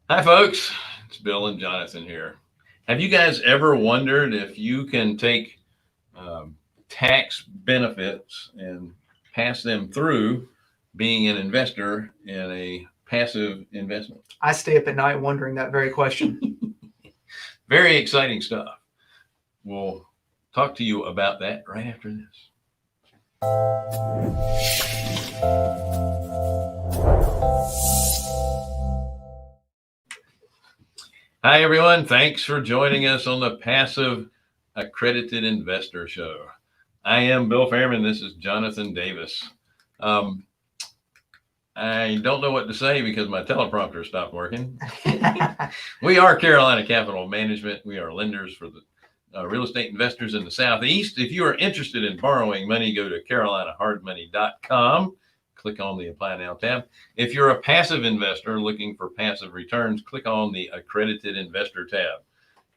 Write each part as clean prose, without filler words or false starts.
Hi, folks. It's Bill and Jonathan here. Have you guys ever wondered if you can take tax benefits and pass them through being an investor in a passive investment? I stay up at night wondering that very question. Very exciting stuff. We'll talk to you about that right after this. Hi, everyone. Thanks for joining us on the Passive Accredited Investor Show. I am Bill Fairman. This is Jonathan Davis. I don't know what to say because my teleprompter stopped working. We are Carolina Capital Management. We are lenders for the real estate investors in the Southeast. If you are interested in borrowing money, go to carolinahardmoney.com. Click on the Apply Now tab. If you're a passive investor looking for passive returns, click on the Accredited Investor tab.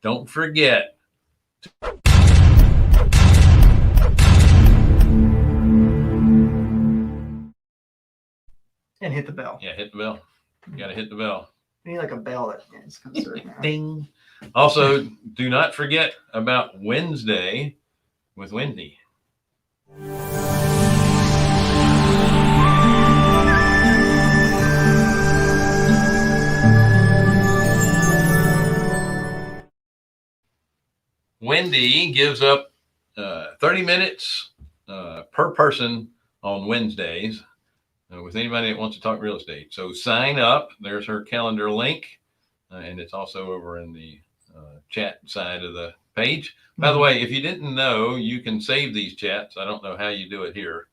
Don't forget And hit the bell. Yeah, hit the bell. You got to hit the bell. You need like a bell that comes through. Ding. Also, do not forget about Wednesday with Wendy. Wendy gives up 30 minutes per person on Wednesdays with anybody that wants to talk real estate. So sign up. There's her calendar link, and it's also over in the chat side of the page. By the way, if you didn't know, you can save these chats. I don't know how you do it here.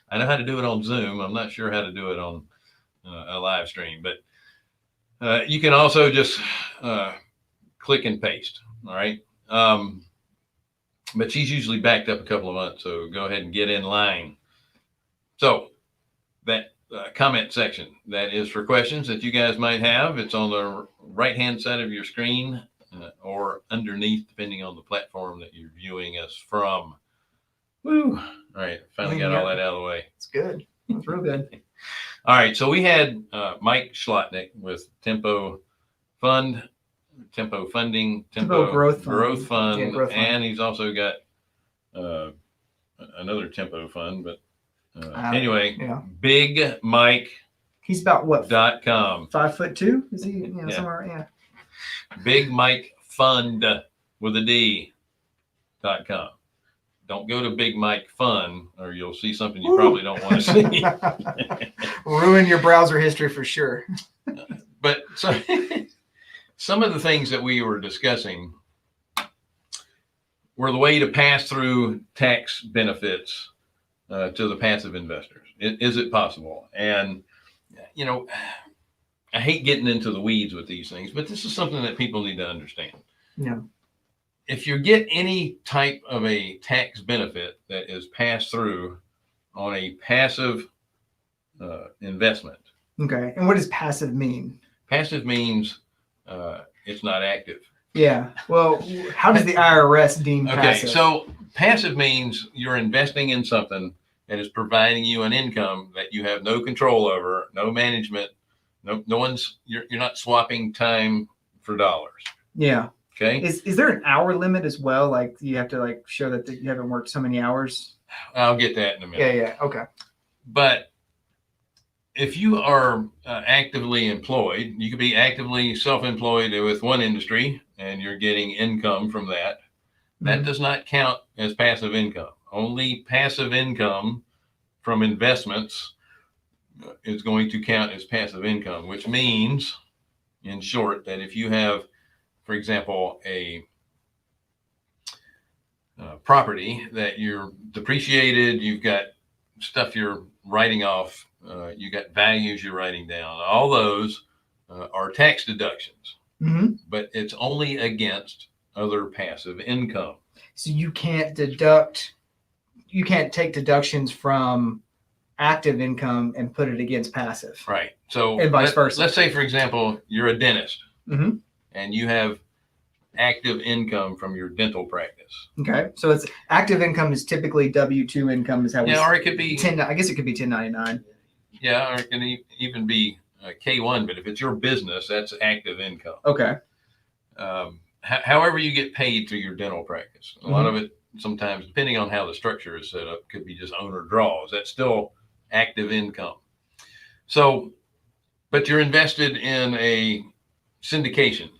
I know how to do it on Zoom. I'm not sure how to do it on a live stream, but you can also just click and paste. All right. But she's usually backed up a couple of months, so go ahead and get in line. So that comment section, that is for questions that you guys might have. It's on the right-hand side of your screen or underneath, depending on the platform that you're viewing us from. Woo. All right. Finally got all that out of the way. It's good. It's real good. All right. So we had Mike Schlotnick with Tempo Funding, Tempo Growth Fund, and he's also got another Tempo Fund. But anyway, Big Mike. He's about what? .com. 5'2"? Is he? Somewhere? Yeah. Big Mike Fund with a D.com. Don't go to Big Mike Fun, or you'll see something you probably don't want to see. Ruin your browser history for sure. But so some of the things that we were discussing were the way to pass through tax benefits to the passive investors. Is it possible? And, you know, I hate getting into the weeds with these things, but this is something that people need to understand. Yeah. If you get any type of a tax benefit that is passed through on a passive investment. Okay. And what does passive mean? Passive means it's not active. Yeah. Well, how does the IRS deem passive? Okay. So passive means you're investing in something that is providing you an income that you have no control over, no management, no one's, you're not swapping time for dollars. Yeah. Okay. Is there an hour limit as well? Like you have to like show that you haven't worked so many hours? I'll get that in a minute. Yeah. Okay. But if you are actively employed, you could be actively self-employed with one industry and you're getting income from that. That does not count as passive income. Only passive income from investments is going to count as passive income, which means, in short, that if you have, for example, a property that you're depreciated, you've got stuff you're writing off, you got values you're writing down, all those are tax deductions, but it's only against other passive income. So you can't take deductions from active income and put it against passive. Right. So and vice versa. Let's say, for example, you're a dentist and you have active income from your dental practice. Okay. So it's active income is typically W-2 income is how we. Yeah, or it could be. I guess it could be 1099. Yeah, or it can even be K1, but if it's your business, that's active income. Okay. However you get paid through your dental practice. A lot Mhm. of it, sometimes, depending on how the structure is set up, could be just owner draws. That's still active income. So, but you're invested in a syndication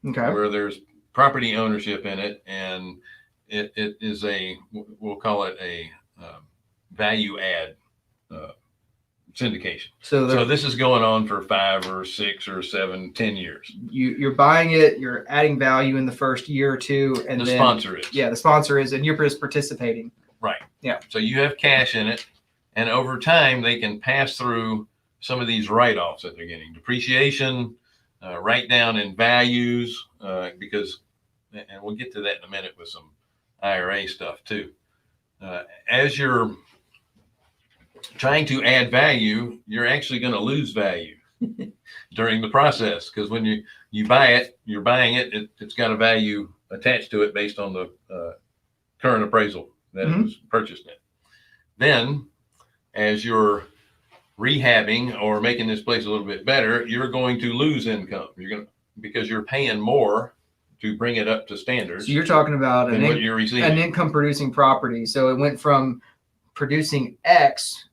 Okay. where there's property ownership in it, and it is we'll call it a value add syndication. So this is going on for 5 or 6 or 7, 10 years. You're buying it, you're adding value in the first year or two, and the then sponsor is. Yeah, the sponsor is, and you're just participating. Right. Yeah. So you have cash in it, and over time they can pass through some of these write-offs that they're getting, depreciation, write down in values, because, and we'll get to that in a minute with some IRA stuff too. As you're trying to add value, you're actually going to lose value during the process, because when you buy it, you're buying it, it's got a value attached to it based on the current appraisal that it was purchased in. Then, as you're rehabbing or making this place a little bit better, you're going to lose income. Because you're paying more to bring it up to standards. So you're talking about than what you're receiving. An income producing property. So it went from producing X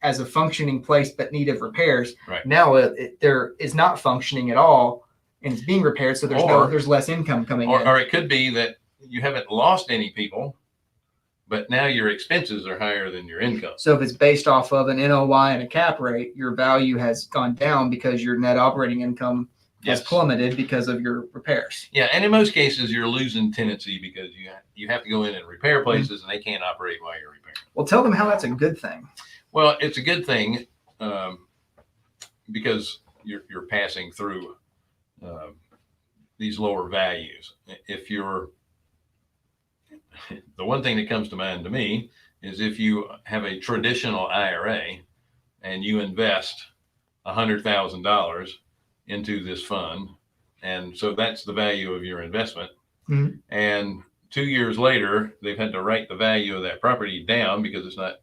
as a functioning place but needed repairs. Right. Now there is not functioning at all and it's being repaired, so there's less income coming in. Or it could be that you haven't lost any people, but now your expenses are higher than your income. So if it's based off of an NOI and a cap rate, your value has gone down because your net operating income has plummeted because of your repairs. Yeah, and in most cases, you're losing tenancy because you have to go in and repair places, and they can't operate while you're repairing. Well, tell them how that's a good thing. Well, it's a good thing because you're passing through these lower values. If you're the one thing that comes to mind to me is if you have a traditional IRA and you invest $100,000 into this fund, and so that's the value of your investment. Mm-hmm. And 2 years later, they've had to write the value of that property down because it's not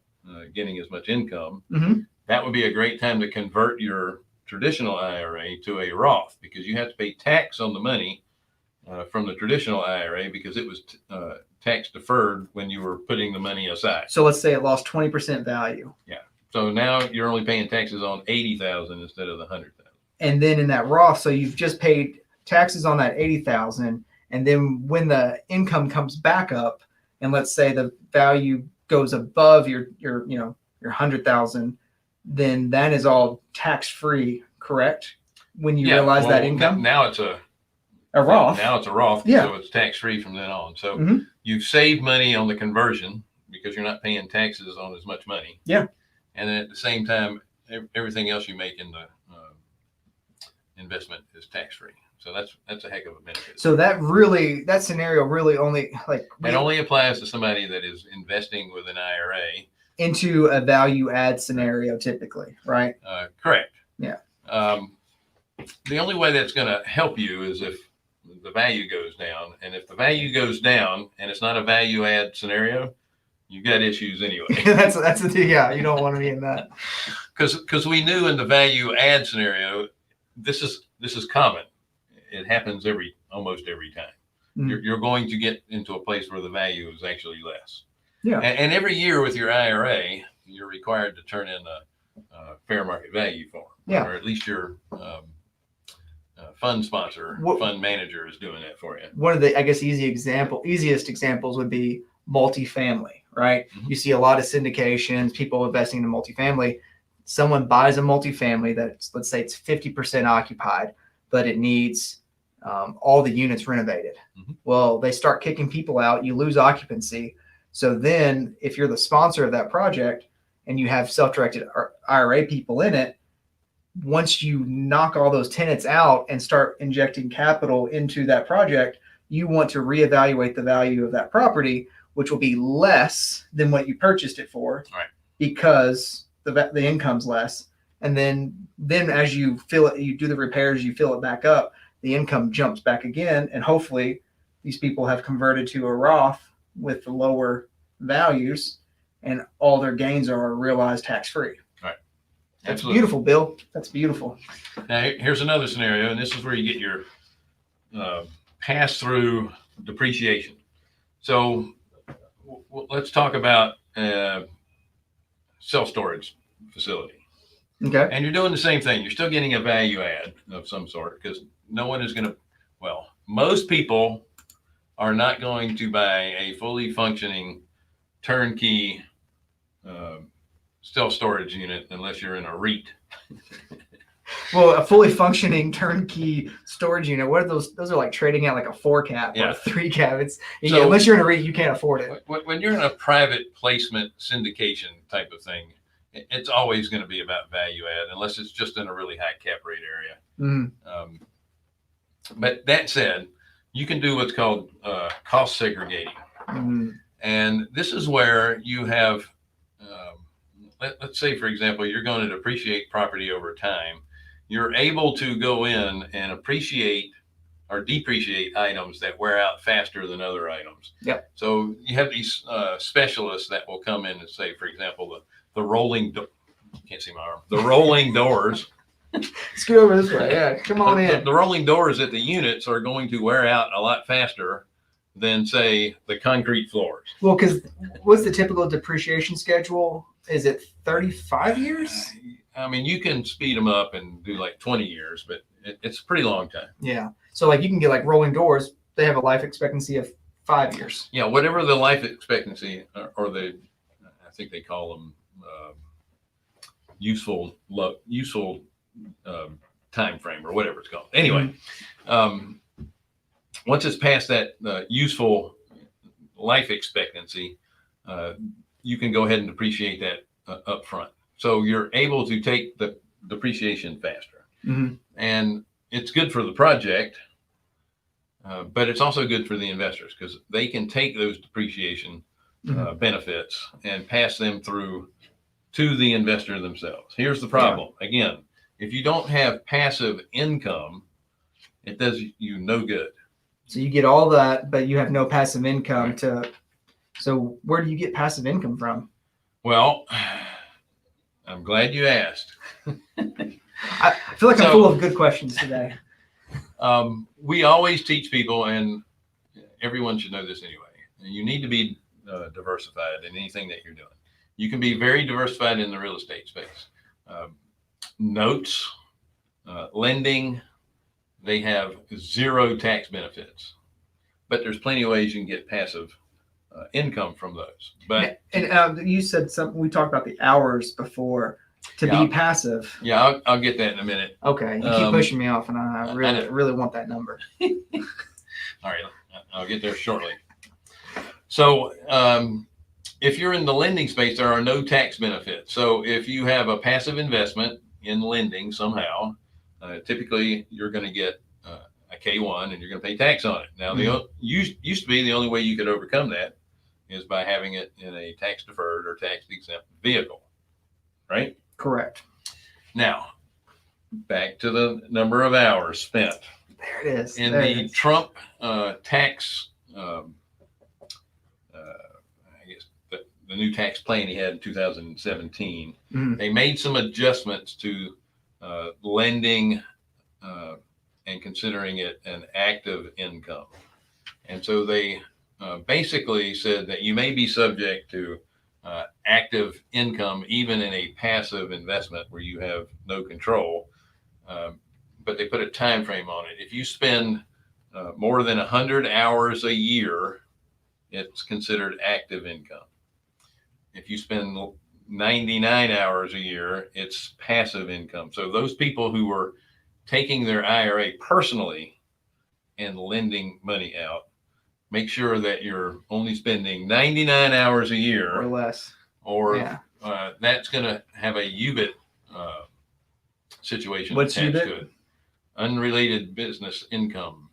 getting as much income. Mm-hmm. That would be a great time to convert your traditional IRA to a Roth, because you have to pay tax on the money from the traditional IRA because it was tax deferred when you were putting the money aside. So let's say it lost 20% value. Yeah. So now you're only paying taxes on $80,000 instead of the $100,000. And then in that Roth, so you've just paid taxes on that $80,000, and then when the income comes back up, and let's say the value goes above your $100,000, then that is all tax free, correct? When you realize that income. Now it's a Roth. Now it's a Roth, yeah. So it's tax free from then on. So you've saved money on the conversion because you're not paying taxes on as much money. Yeah. And then at the same time, everything else you make in the investment is tax free. So that's a heck of a benefit. So that scenario really only it only applies to somebody that is investing with an IRA into a value add scenario, typically, right? Correct. Yeah. The only way that's going to help you is if the value goes down, and if the value goes down and it's not a value add scenario, you've got issues anyway. that's you don't want to be in that. Because we knew in the value add scenario, this is common. It happens almost every time. Mm-hmm. You're going to get into a place where the value is actually less. Yeah. And every year with your IRA, you're required to turn in a fair market value form. Yeah. Or at least your fund sponsor, fund manager is doing that for you. One of the, I guess, easiest examples would be multifamily, right? Mm-hmm. You see a lot of syndications, people investing in multifamily. Someone buys a multifamily that's, let's say it's 50% occupied, but it needs all the units renovated. Mm-hmm. Well, they start kicking people out, you lose occupancy. So then if you're the sponsor of that project and you have self-directed IRA people in it, once you knock all those tenants out and start injecting capital into that project, you want to reevaluate the value of that property, which will be less than what you purchased it for, right? Because the income's less. And then as you fill it, you do the repairs, you fill it back up, the income jumps back again. And hopefully these people have converted to a Roth with the lower values and all their gains are realized tax-free. Right. That's Absolutely. beautiful, Bill. That's beautiful. Now, here's another scenario, and this is where you get your pass-through depreciation. So let's talk about self-storage facility. Okay. And you're doing the same thing. You're still getting a value add of some sort because no one is going to, well, most people are not going to buy a fully functioning turnkey self-storage unit unless you're in a REIT. Well, a fully functioning turnkey storage unit. What are those? Those are like trading at like a 4 cap or Yeah. a 3 cap. It's So- unless you're in a REIT, you can't afford it. When you're in a private placement syndication type of thing, it's always going to be about value add unless it's just in a really high cap rate area. Mm. But that said, you can do what's called cost segregating. Mm. And this is where you have, let's say, for example, you're going to depreciate property over time. You're able to go in and appreciate or depreciate items that wear out faster than other items. Yep. So you have these specialists that will come in and say, for example, the rolling, can't see my arm, the rolling doors. Scoot over this way. Yeah, come on in. The rolling doors at the units are going to wear out a lot faster than, say, the concrete floors. Well, because what's the typical depreciation schedule? Is it 35 years? I mean, you can speed them up and do like 20 years, but it's a pretty long time. Yeah. So like you can get like rolling doors. They have a life expectancy of 5 years. Yeah, whatever the life expectancy or the, I think they call them useful time frame or whatever it's called. Anyway, once it's past that useful life expectancy, you can go ahead and depreciate that up front. So you're able to take the depreciation faster. Mm-hmm. And it's good for the project, but it's also good for the investors because they can take those depreciation benefits and pass them through to the investor themselves. Here's the problem. Yeah. Again, if you don't have passive income, it does you no good. So you get all that, but you have no passive income Right. So where do you get passive income from? Well, I'm glad you asked. I feel like I'm full of good questions today. We always teach people, and everyone should know this anyway, you need to be diversified in anything that you're doing. You can be very diversified in the real estate space. Notes, lending, they have zero tax benefits, but there's plenty of ways you can get passive income from those. But you said something, we talked about the hours before to be passive. Yeah, I'll get that in a minute. Okay, you keep pushing me off, and I really want that number. All right, I'll get there shortly. So if you're in the lending space, there are no tax benefits. So if you have a passive investment in lending somehow, typically you're going to get a K1 and you're going to pay tax on it. Now, used to be the only way you could overcome that is by having it in a tax deferred or tax exempt vehicle, right? Correct. Now, back to the number of hours spent. There it is. In the Trump tax, I guess the new tax plan he had in 2017, they made some adjustments to lending and considering it an active income. And so they basically said that you may be subject to active income even in a passive investment where you have no control, but they put a time frame on it. If you spend more than 100 hours a year, it's considered active income. If you spend 99 hours a year, it's passive income. So those people who are taking their IRA personally and lending money out, make sure that you're only spending 99 hours a year or less, or that's going to have a UBIT situation What's attached UBIT? to it. Unrelated business income.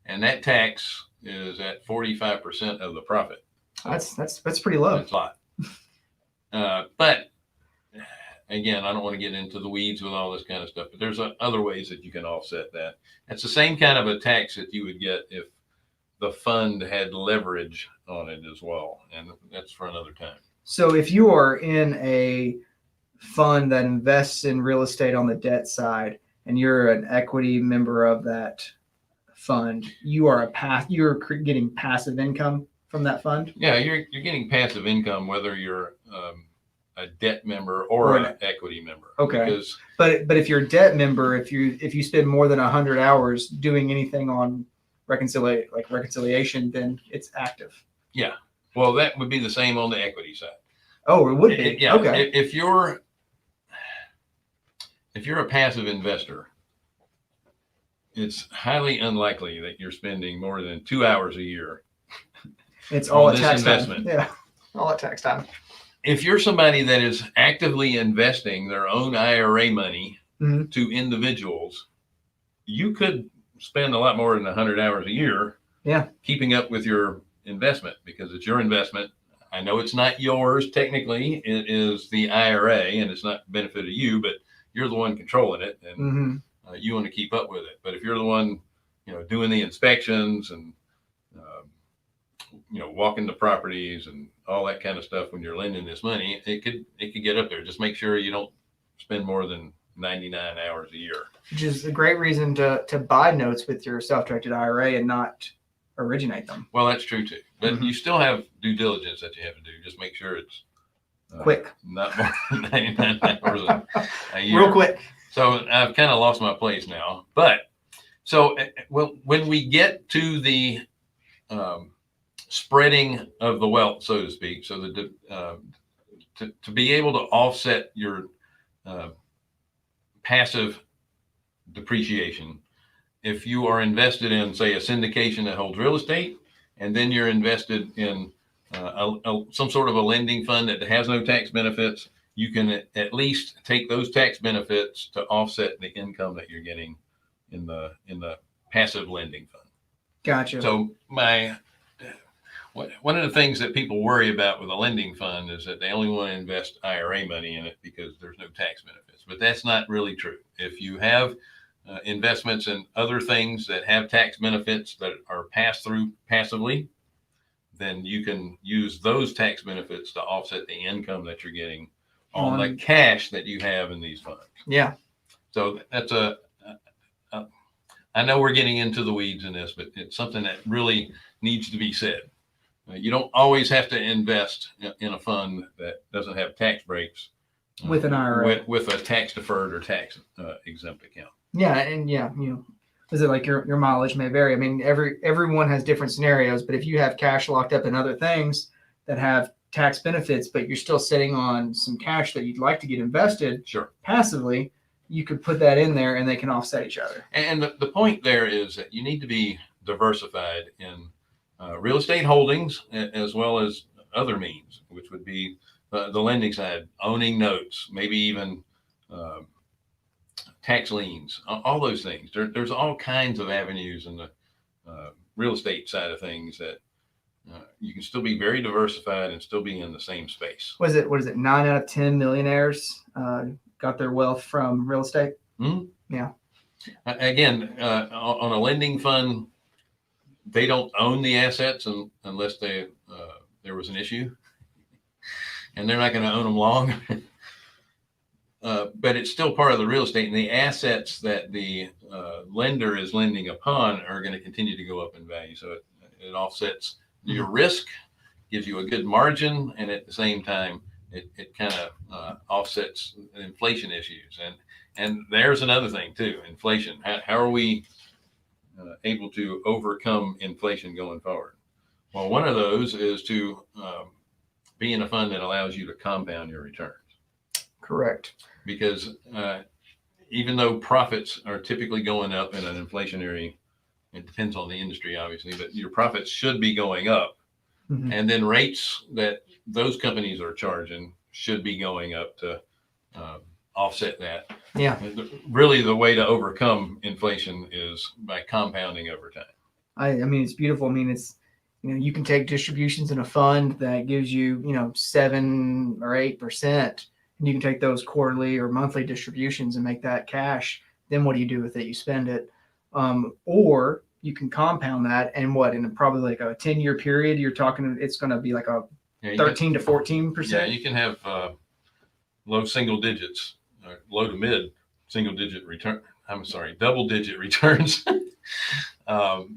And that tax is at 45% of the profit. That's pretty low. That's a lot. But again, I don't want to get into the weeds with all this kind of stuff, but there's other ways that you can offset that. It's the same kind of a tax that you would get if the fund had leverage on it as well. And that's for another time. So if you are in a fund that invests in real estate on the debt side, and you're an equity member of that fund, you're getting passive income from that fund. Yeah, you're getting passive income whether you're a debt member or an equity member. Okay. Because, but if you're a debt member, if you spend more than 100 hours doing anything on reconciliation, then it's active. Yeah. Well, that would be the same on the equity side. Oh, it would be. Yeah. Okay. If you're a passive investor, it's highly unlikely that you're spending more than 2 hours a year. It's all at tax investment. time. Yeah, all at tax time. If you're somebody that is actively investing their own IRA money to individuals, you could spend a lot more than 100 hours a year keeping up with your investment, because it's your investment. I know it's not yours technically. It is the IRA, and it's not benefit of you, but you're the one controlling it, and you want to keep up with it. But if you're the one, doing the inspections and walking the properties and all that kind of stuff when you're lending this money, it could get up there. Just make sure you don't spend more than 99 hours a year. Which is a great reason to buy notes with your self-directed IRA and not originate them. Well, that's true too. But you still have due diligence that you have to do. Just make sure it's quick, not more than 99 hours a year. Real quick. So I've kind of lost my place now. But so when we get to the spreading of the wealth, so to speak, so that to be able to offset your passive depreciation, if you are invested in, say, a syndication that holds real estate, and then you're invested in some sort of a lending fund that has no tax benefits, you can at least take those tax benefits to offset the income that you're getting in the passive lending fund. Gotcha. So one of the things that people worry about with a lending fund is that they only want to invest IRA money in it because there's no tax benefits. But that's not really true. If you have investments in other things that have tax benefits that are passed through passively, then you can use those tax benefits to offset the income that you're getting on the cash that you have in these funds. Yeah. So that's I know we're getting into the weeds in this, but it's something that really needs to be said. You don't always have to invest in a fund that doesn't have tax breaks with an IRA, with a tax deferred or tax exempt account. Yeah, and is it like your mileage may vary? I mean, everyone has different scenarios, but if you have cash locked up in other things that have tax benefits, but you're still sitting on some cash that you'd like to get invested passively, you could put that in there and they can offset each other. And the point there is that you need to be diversified in real estate holdings as well as other means, which would be the lending side, owning notes, maybe even tax liens, all those things. There's all kinds of avenues in the real estate side of things that you can still be very diversified and still be in the same space. What is it? 9 out of 10 millionaires got their wealth from real estate. Mm-hmm. Yeah. Again, on a lending fund, they don't own the assets unless there was an issue, and they're not going to own them long. But it's still part of the real estate, and the assets that the lender is lending upon are going to continue to go up in value. So it offsets your risk, gives you a good margin, and at the same time, it kind of offsets inflation issues. And there's another thing too, inflation. How are we able to overcome inflation going forward? Well, one of those is to be in a fund that allows you to compound your returns. Correct. Because even though profits are typically going up in an inflationary, it depends on the industry, obviously, but your profits should be going up. Mm-hmm. And then rates that those companies are charging should be going up to offset that. Yeah. Really, the way to overcome inflation is by compounding over time. I mean, it's beautiful. I mean, it's, you can take distributions in a fund that gives you, 7 or 8%, and you can take those quarterly or monthly distributions and make that cash. Then what do you do with it? You spend it. Or you can compound that, and in probably like a 10-year period, you're talking, it's going to be like a 13 to 14%. Yeah, you can have, low single digits, low to mid single digit return. I'm sorry, double digit returns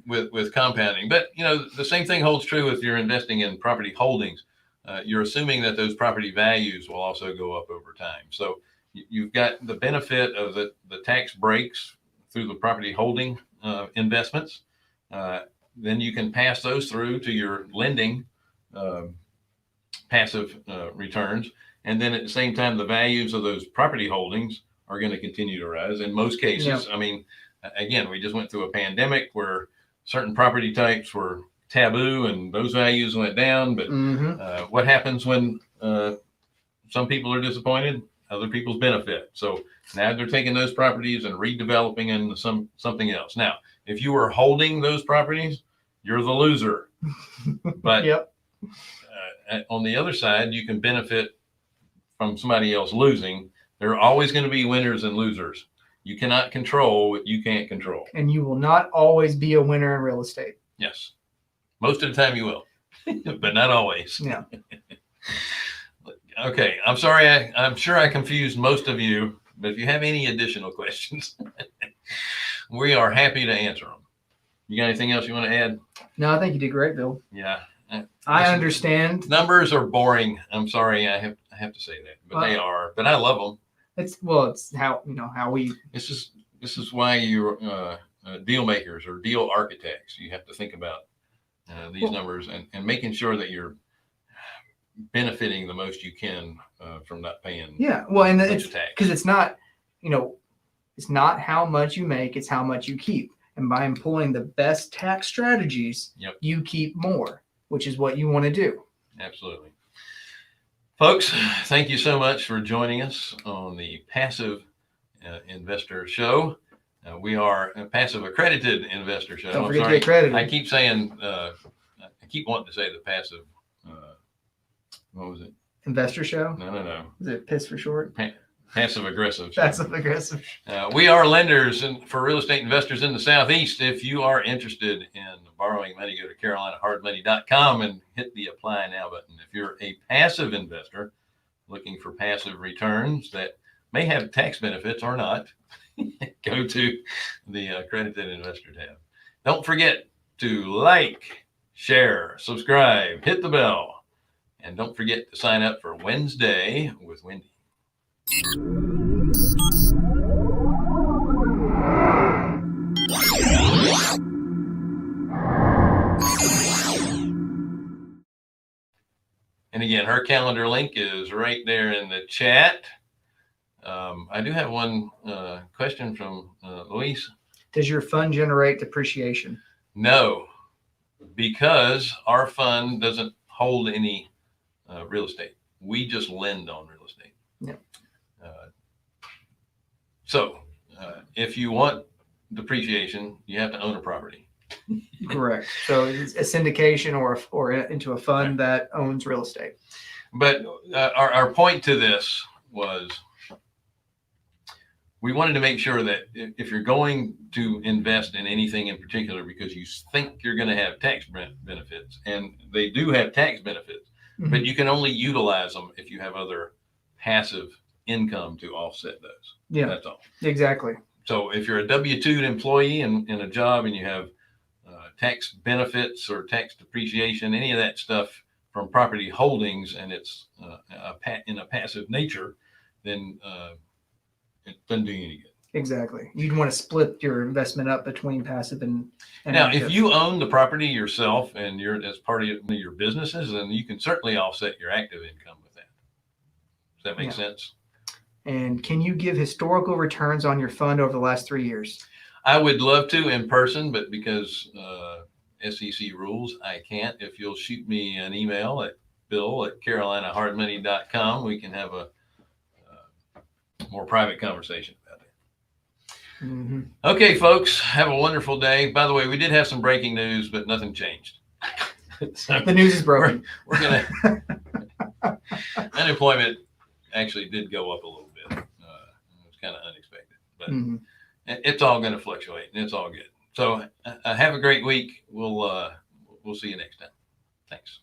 with compounding. But the same thing holds true if you're investing in property holdings. You're assuming that those property values will also go up over time. So you've got the benefit of the tax breaks through the property holding investments. Then you can pass those through to your lending passive returns. And then at the same time, the values of those property holdings are going to continue to rise. In most cases, Yeah. I mean, again, we just went through a pandemic where certain property types were taboo and those values went down. But what happens when some people are disappointed? Other people's benefit. So now they're taking those properties and redeveloping into something else. Now, if you were holding those properties, you're the loser. But Yep. On the other side, you can benefit from somebody else losing. There are always going to be winners and losers. You cannot control what you can't control. And you will not always be a winner in real estate. Yes. Most of the time you will, but not always. Yeah. Okay. I'm sorry. I'm sure I confused most of you, but if you have any additional questions, we are happy to answer them. You got anything else you want to add? No, I think you did great, Bill. Yeah. I understand. Numbers are boring. I'm sorry. I have to say that, but they are, but I love them. It's how, how we, This is why you're deal makers or deal architects. You have to think about these numbers and making sure that you're benefiting the most you can from not paying. Yeah. Well, and much it's tax. because it's not, it's not how much you make, it's how much you keep. And by employing the best tax strategies, Yep. you keep more, which is what you want to do. Absolutely. Folks, thank you so much for joining us on the Passive Investor Show. We are a Passive Accredited Investor Show. Don't I'm forget to sorry. get accredited. I keep saying, I keep wanting to say the Passive, what was it? Investor Show? No. Is it PISS for short? Passive Aggressive Show. Passive Aggressive. We are lenders for real estate investors in the Southeast. If you are interested in borrowing money, go to carolinahardmoney.com and hit the apply now button. If you're a passive investor looking for passive returns that may have tax benefits or not, go to the accredited investor tab. Don't forget to like, share, subscribe, hit the bell, and don't forget to sign up for Wednesday with Wendy. And again, her calendar link is right there in the chat. I do have one question from Luis. Does your fund generate depreciation? No, because our fund doesn't hold any real estate. We just lend on real estate. Yep. So if you want depreciation, you have to own a property. Correct. So it's a syndication or into a fund that owns real estate. But our point to this was we wanted to make sure that if you're going to invest in anything in particular because you think you're going to have tax benefits, and they do have tax benefits, but you can only utilize them if you have other passive income to offset those. Yeah, that's all. Exactly. So if you're a W-2 employee in a job and you have tax benefits or tax depreciation, any of that stuff from property holdings, and it's in a passive nature, then it doesn't do you any good. Exactly. You'd want to split your investment up between passive and now, active. if you own the property yourself and you're as part of your businesses, then you can certainly offset your active income with that. Does that make sense? And can you give historical returns on your fund over the last 3 years? I would love to in person, but because SEC rules, I can't. If you'll shoot me an email at bill@carolinahardmoney.com, we can have a more private conversation about it. Mm-hmm. Okay, folks, have a wonderful day. By the way, we did have some breaking news, but nothing changed. So the news is broken. We're gonna unemployment actually did go up a little bit. It was kind of unexpected, but it's all going to fluctuate, and it's all good. So have a great week. We'll see you next time. Thanks.